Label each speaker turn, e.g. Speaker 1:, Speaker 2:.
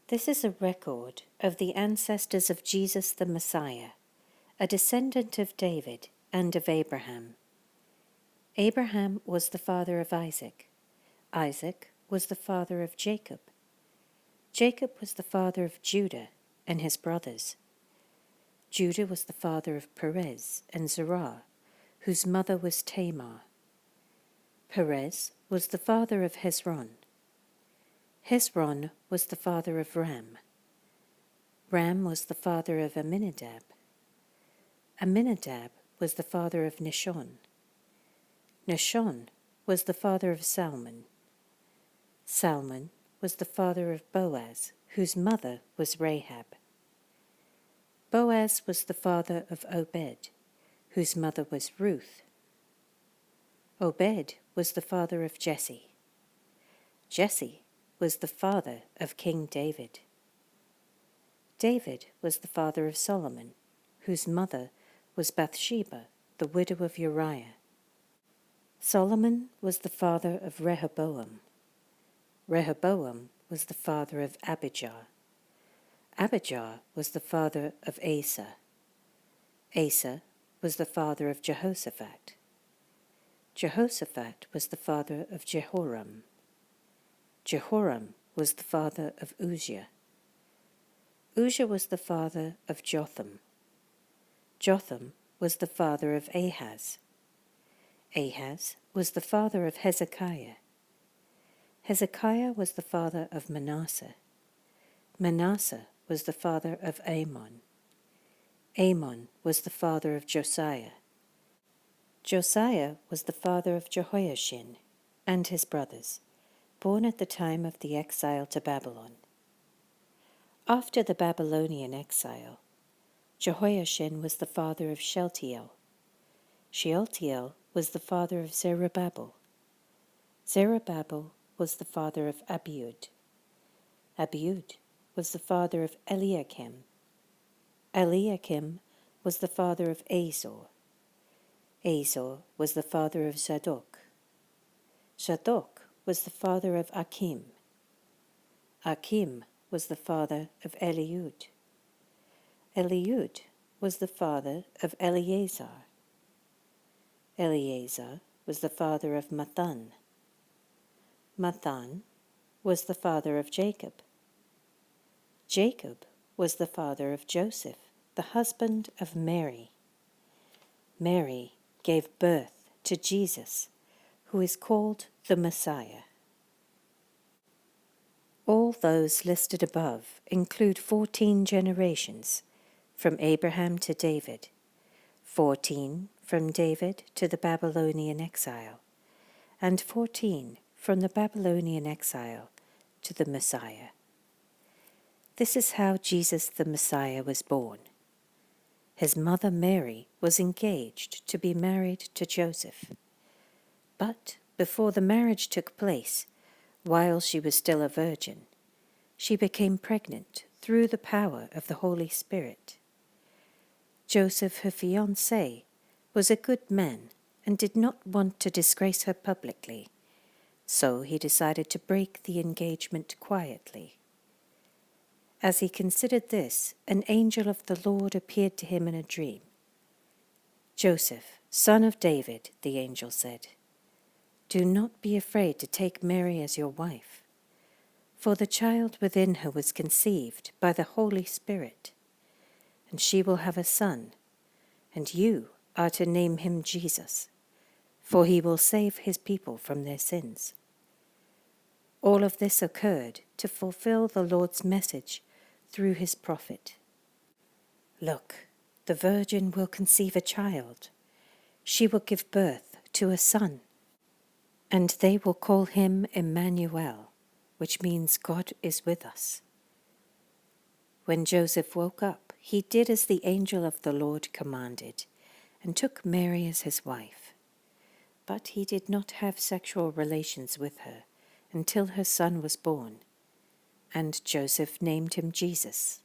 Speaker 1: This is a record of the ancestors of Jesus the Messiah, a descendant of David and of Abraham. Abraham was the father of Isaac. Isaac was the father of Jacob. Jacob was the father of Judah and his brothers. Judah was the father of Perez and Zerah, whose mother was Tamar. Perez was the father of Hezron. Hezron was the father of Ram. Ram was the father of Amminadab. Amminadab was the father of Nahshon. Nahshon was the father of Salmon. Salmon was the father of Boaz, whose mother was Rahab. Boaz was the father of Obed, whose mother was Ruth. Obed was the father of Jesse. Jesse was the father of King David. David was the father of Solomon, whose mother was Bathsheba, the widow of Uriah. Solomon was the father of Rehoboam. Rehoboam was the father of Abijah. Abijah was the father of Asa. Asa was the father of Jehoshaphat. Jehoshaphat was the father of Jehoram. Jehoram was the father of Uzziah. Uzziah was the father of Jotham. Jotham was the father of Ahaz. Ahaz was the father of Hezekiah. Hezekiah was the father of Manasseh. Manasseh was the father of Amon. Amon was the father of Josiah. Josiah was the father of Jehoiachin and his brothers, born at the time of the exile to Babylon. After the Babylonian exile, Jehoiachin was the father of Shealtiel. Shealtiel was the father of Zerubbabel. Zerubbabel was the father of Abiud. Abiud was the father of Eliakim. Eliakim was the father of Azor. Azor was the father of Zadok. Zadok was the father of Achim. Achim was the father of Eliud. Eliud was the father of Eleazar. Eleazar was the father of Mathan. Mathan was the father of Jacob. Jacob was the father of Joseph, the husband of Mary. Mary gave birth to Jesus, who is called the Messiah. All those listed above include 14 generations, from Abraham to David, 14 from David to the Babylonian exile, and 14 from the Babylonian exile to the Messiah. This is how Jesus the Messiah was born. His mother Mary was engaged to be married to Joseph. But before the marriage took place, while she was still a virgin, she became pregnant through the power of the Holy Spirit. Joseph, her fiancé, was a good man and did not want to disgrace her publicly, so he decided to break the engagement quietly. As he considered this, an angel of the Lord appeared to him in a dream. "Joseph, son of David," the angel said, "do not be afraid to take Mary as your wife, for the child within her was conceived by the Holy Spirit, and she will have a son, and you are to name him Jesus, for he will save his people from their sins." All of this occurred to fulfill the Lord's message through his prophet. "Look, the virgin will conceive a child. She will give birth to a son, and they will call him Emmanuel, which means God is with us." When Joseph woke up, he did as the angel of the Lord commanded, and took Mary as his wife. But he did not have sexual relations with her until her son was born, and Joseph named him Jesus.